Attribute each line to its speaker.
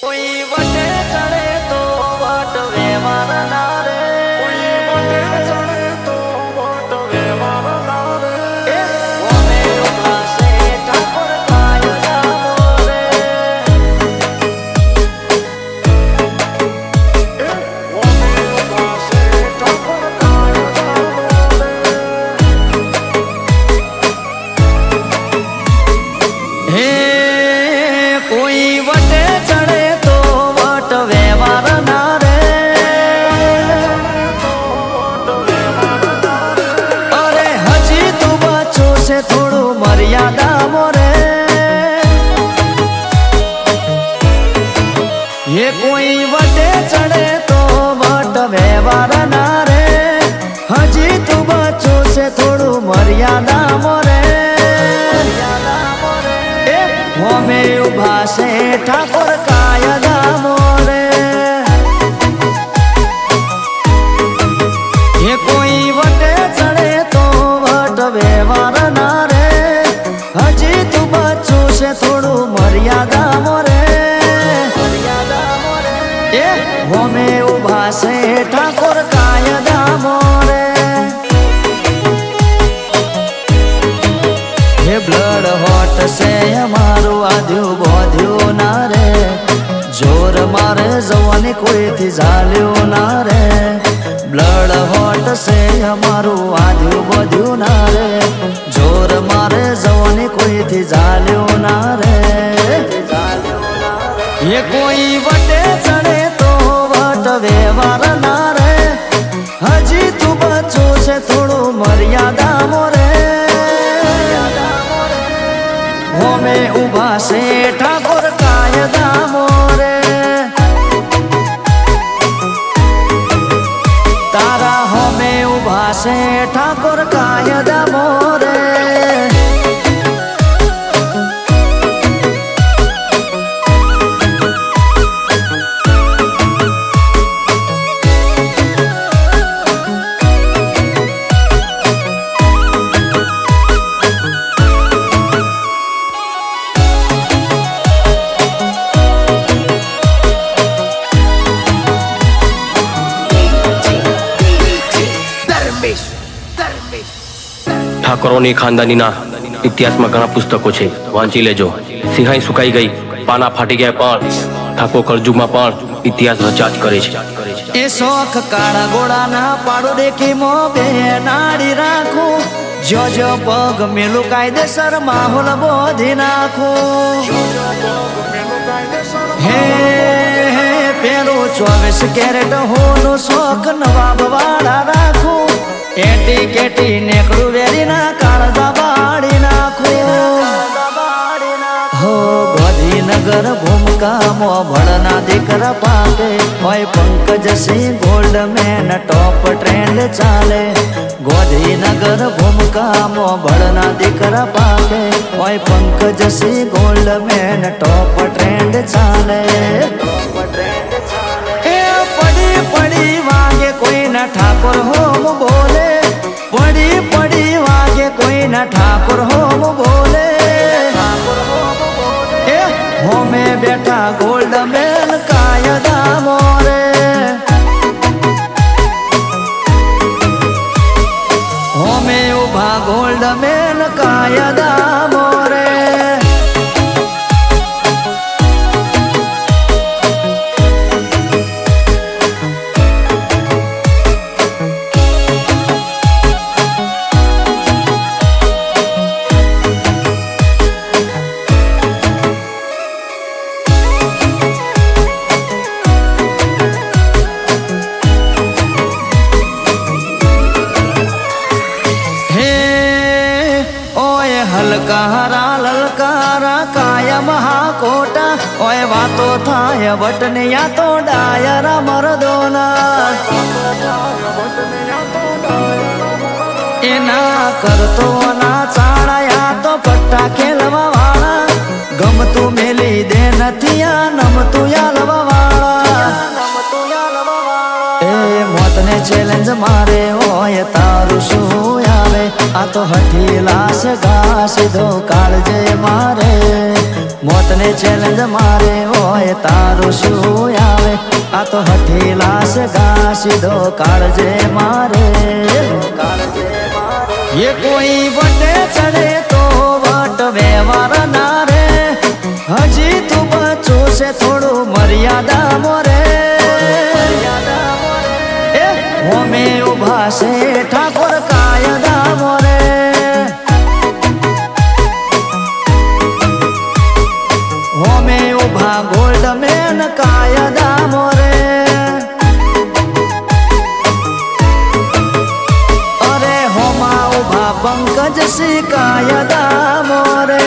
Speaker 1: કોઈ વટે ચડે તો વટ વ્યવહાર ના રે, કોઈ વટે ચડે તો વટ વ્યવહાર ના રે. ઓમે ઉભાસે ઠાકોર કાયદા મોરે, ઓમે ઉભાસે ઠાકોર કાયદા મોરે. હે કોઈ વટે ચડે તો વટ વ્યવહાર ના રે, અરે હજી તું બચો છે થોડું મર્યાદા મોરે. એ કોઈ વટે ચડે તો વટ વ્યવહાર ના રે, હજી તું બચો છે થોડું મર્યાદા મોરે. હોમે ઉભા છે ઠાકોર કાયદા મોરે. એ કોઈ વટે ચડે તો વટ વ્યવહાર ના રે, હજી તું બચું છે થોડું મર્યાદા મોરે. એ હોમે ઉભા છે ઠાકોર કાયદા મોરે. હે બ્લડ હોટ છે અમારું આધ્યું બોધ્યું ના રે, જોર મારે જવાની કોઈથી ઝાલ્યું ના રે. બ્લડ હોટ છે અમારું આધ્યું બોધ્યું ના રે, જોર મારે જવાની કોઈથી ઝાલ્યું ના રે. એ કોઈ વટે ચડે તો વટ વ્યવહાર ના રે, હજી તું બચું છે થોડું મર્યાદા મોરે. હોમે ઉભા છે ઠાકોર કાયદા મોરે. તારા હોમે ઉભા છે ઠાકોર કાયદા મોરે.
Speaker 2: ઠાકોરોની ખાનદાનીના ઇતિહાસમાં ઘણા પુસ્તકો છે, વાંચી લેજો. સિંહાઈ સુકાઈ ગઈ, પાના ફાટી ગયા, પણ ઠાકોર કળજુગમાં પણ ઇતિહાસ રચ્યા જ કરે છે.
Speaker 1: એ શોખ કાળા ગોળાના પાડો દેખી મો બે નાડી રાખું, જો જો પગ મેલું કાયદેસર માહોલ બોધી નાખું. હે હે પેલું 24 કેરેટ હોનું શોખ નવાબ વાળા રાખું, એટી કેટી નેકળું વેરીના કાળજા બાળી નાખું. હો ગાંધીનગર ભૂમકામાં ભણના દીકરા પાકે, હોય પંકજસિંહ ગોલ્ડ મેન ટોપ ટ્રેન્ડ ચાલે. ગાંધીનગર ભૂમકામાં ભણના દીકરા પાકે, હોય પંકજસિંહ ગોલ્ડ મેન ટોપ ટ્રેન્ડ ચાલે. એ પડી પડી વાગે કોઈના ઠાકોર હોમ બોલે, પડી પડી વાગે કોઈના ઠાકોર હોમ બોલે. એ હોમે બેઠા ગોલ્ડ મેન કાયદા મોરે. હોમે ઉભા ગોલ્ડ મેન કાયદા મોરે. હલકારા લલકારા કાયમ હાકોટા, ઓય વાતો થાય વટનિયા તો ડાયરા મરદોના. એના કરતો ના ચાળાયા તો પટ્ટા ખેલવા વાળા, ગમતું મેલી દે નથી આ નમતું યાલવા વાળા. એ મોતને ચેલેન્જ મારે હોય તારું શું આવે, આ તો હઠી લાશ ઘા સીધો કાળજે મારે. મોતને ચેલેન્જ મારે હોય તારું શું આવે આ તો હઠીલા છે ગા સીધો કાળજે મારે એ કોઈ વટે ચડે તો વટ વ્યવહાર ના રે હજી તું બચું છે થોડું મર્યાદા મોરે હોમે ઉભા છે ઠાકોર કાયદા મોરે હોમે ઉભા ગોલ્ડ મેન કાયદા મોરે અરે હોમા ઉભા પંકજ સી કાયદા મોરે